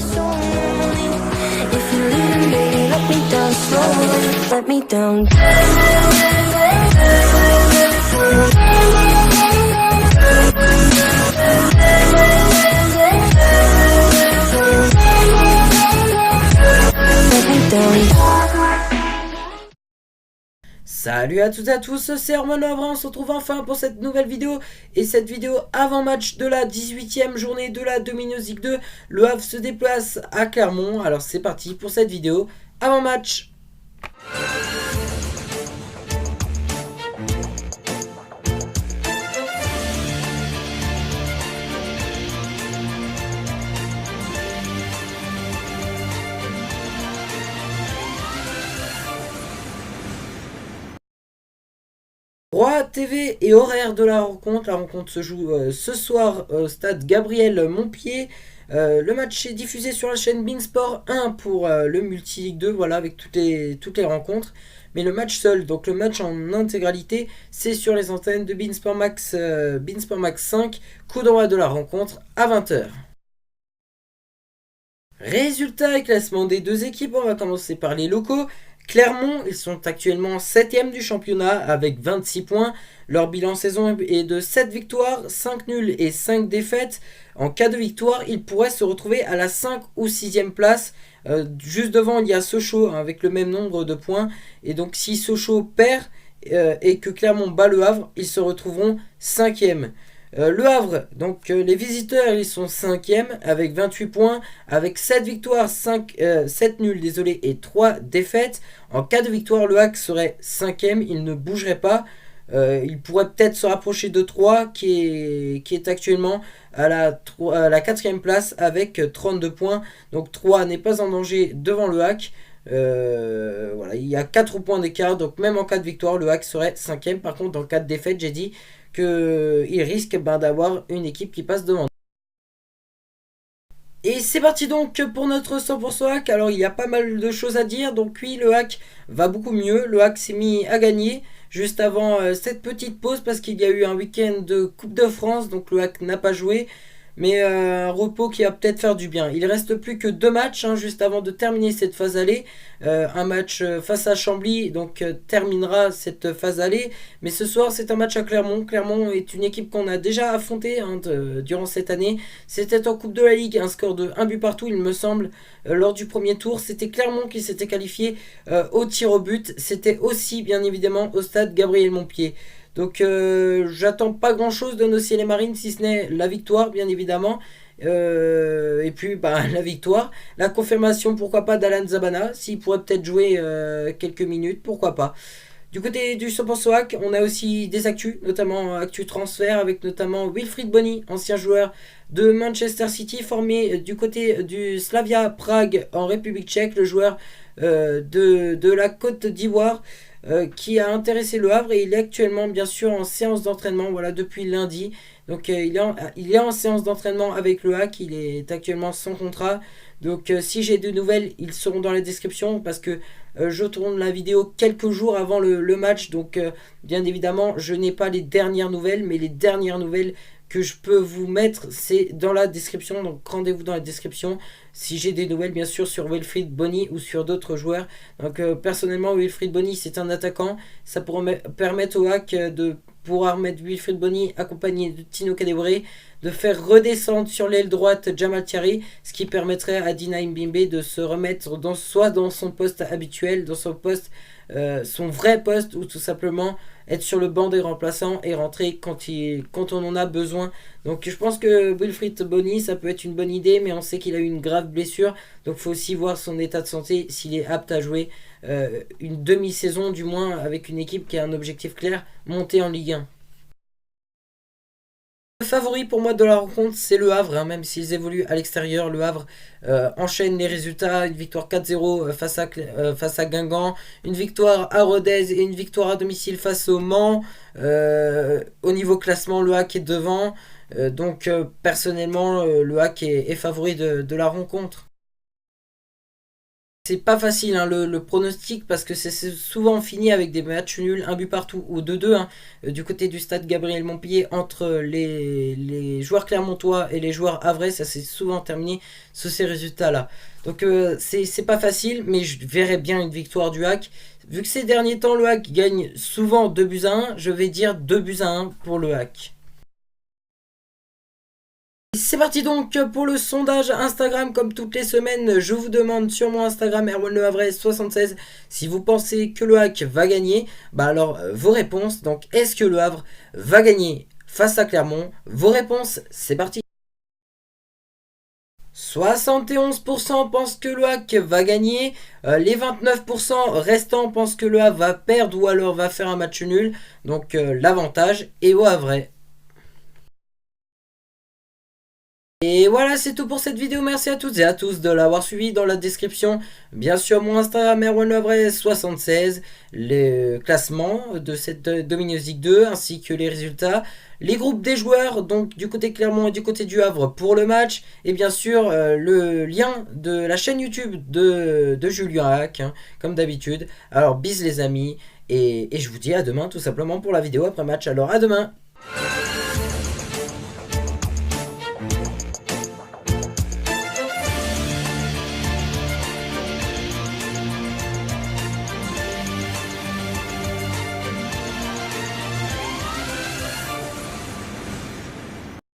so lonely. If you're leaving, baby, let me down slowly. Let me down. Let me down. Salut à toutes et à tous, c'est Hermanov, on se retrouve enfin pour cette nouvelle vidéo. Et cette vidéo avant match de la 18e journée de la Domino's League 2. Le Havre se déplace à Clermont, alors c'est parti pour cette vidéo avant match. Roi TV et horaire de la rencontre. La rencontre se joue ce soir au stade Gabriel Montpied. Le match est diffusé sur la chaîne beIN Sport 1 pour le Multi Ligue 2, voilà, avec toutes les rencontres. Mais le match seul, donc le match en intégralité, c'est sur les antennes de beIN Sport Max, beIN Sport Max 5, coup d'envoi de la rencontre à 20h. Résultat et classement des deux équipes, on va commencer par les locaux. Clermont, ils sont actuellement 7e du championnat avec 26 points. Leur bilan saison est de 7 victoires, 5 nuls et 5 défaites. En cas de victoire, ils pourraient se retrouver à la 5 ou 6e place. Juste devant, il y a Sochaux avec le même nombre de points. Et donc si Sochaux perd et que Clermont bat le Havre, ils se retrouveront 5e. Le Havre, donc les visiteurs, ils sont 5e avec 28 points, avec 7 victoires, 7 nuls désolé, et 3 défaites. En cas de victoire, le Havre serait 5e, il ne bougerait pas. Il pourrait peut-être se rapprocher de 3 qui est actuellement à la 4e place avec 32 points. Donc 3 n'est pas en danger devant le HAC. Voilà, il y a 4 points d'écart, donc même en cas de victoire, le HAC serait 5e. Par contre, en cas de défaite, j'ai dit qu'il risque d'avoir une équipe qui passe devant. Et c'est parti donc pour notre 100% hack. Alors il y a pas mal de choses à dire. Donc oui, le hack va beaucoup mieux. Le hack s'est mis à gagner juste avant cette petite pause parce qu'il y a eu un week-end de Coupe de France. Donc le hack n'a pas joué. Mais un repos qui va peut-être faire du bien. Il ne reste plus que 2 matchs juste avant de terminer cette phase aller. Un match face à Chambly donc terminera cette phase aller. Mais ce soir c'est un match à Clermont. Clermont est une équipe qu'on a déjà affrontée durant cette année. C'était en Coupe de la Ligue, un score de 1 but partout il me semble. Lors du premier tour, c'était Clermont qui s'était qualifié au tir au but. C'était aussi bien évidemment au stade Gabriel Montpied. Donc j'attends pas grand chose de nos Ciel et Marines si ce n'est la victoire bien évidemment. Et puis la victoire, la confirmation pourquoi pas d'Alan Zabana, s'il pourrait peut-être jouer quelques minutes, pourquoi pas. Du côté du 100% hack, on a aussi des actus, notamment actus transfert avec notamment Wilfried Bony, ancien joueur de Manchester City, formé du côté du Slavia Prague en République tchèque, le joueur de la Côte d'Ivoire. Qui a intéressé le Havre et il est actuellement bien sûr en séance d'entraînement, voilà, depuis lundi. Donc il est en séance d'entraînement avec le HAC, il est actuellement sans contrat. Donc si j'ai de nouvelles, ils seront dans la description parce que je tourne la vidéo quelques jours avant le match. Donc bien évidemment, je n'ai pas les dernières nouvelles, mais les dernières nouvelles que je peux vous mettre, c'est dans la description. Donc rendez-vous dans la description si j'ai des nouvelles bien sûr sur Wilfried Bony ou sur d'autres joueurs. Donc personnellement, Wilfried Bony c'est un attaquant. Ça pourrait permettre au HAC de pouvoir mettre Wilfried Bony accompagné de Tino Kadewere, de faire redescendre sur l'aile droite Jamal Thierry, ce qui permettrait à Dina Mbimbe de se remettre soit dans son poste habituel, dans son poste, son vrai poste, ou tout simplement être sur le banc des remplaçants et rentrer quand on en a besoin. Donc je pense que Wilfried Bony ça peut être une bonne idée, mais on sait qu'il a eu une grave blessure, donc il faut aussi voir son état de santé, s'il est apte à jouer une demi-saison du moins avec une équipe qui a un objectif clair, monter en Ligue 1. Le favori pour moi de la rencontre c'est le Havre, même s'ils évoluent à l'extérieur. Le Havre enchaîne les résultats, une victoire 4-0 face à Guingamp, une victoire à Rodez et une victoire à domicile face au Mans. Au niveau classement, le HAC est devant, donc personnellement le HAC est favori de la rencontre. C'est pas facile hein, le pronostic parce que c'est souvent fini avec des matchs nuls, un but partout ou 2-2 hein, du côté du stade Gabriel Montpellier entre les joueurs clermontois et les joueurs havrais, ça s'est souvent terminé sous ces résultats-là. Donc c'est pas facile, mais je verrais bien une victoire du HAC. Vu que ces derniers temps le HAC gagne souvent 2 buts à 1, je vais dire 2 buts à 1 pour le HAC. C'est parti donc pour le sondage Instagram. Comme toutes les semaines, je vous demande sur mon Instagram Erwan Le Havre 76 si vous pensez que le HAC va gagner. Bah alors vos réponses. Donc est-ce que le Havre va gagner face à Clermont? Vos réponses, c'est parti. 71% pensent que le HAC va gagner, les 29% restants pensent que le Havre va perdre ou alors va faire un match nul. Donc l'avantage est au Havre. Et voilà, c'est tout pour cette vidéo. Merci à toutes et à tous de l'avoir suivi. Dans la description, bien sûr, mon Instagram erwanlovray76, le classement de cette Dominios League 2 ainsi que les résultats, les groupes des joueurs, donc du côté Clermont et du côté du Havre pour le match, et bien sûr le lien de la chaîne YouTube de Julien Hack, hein, comme d'habitude. Alors, bis les amis, et je vous dis à demain tout simplement pour la vidéo après match. Alors, à demain!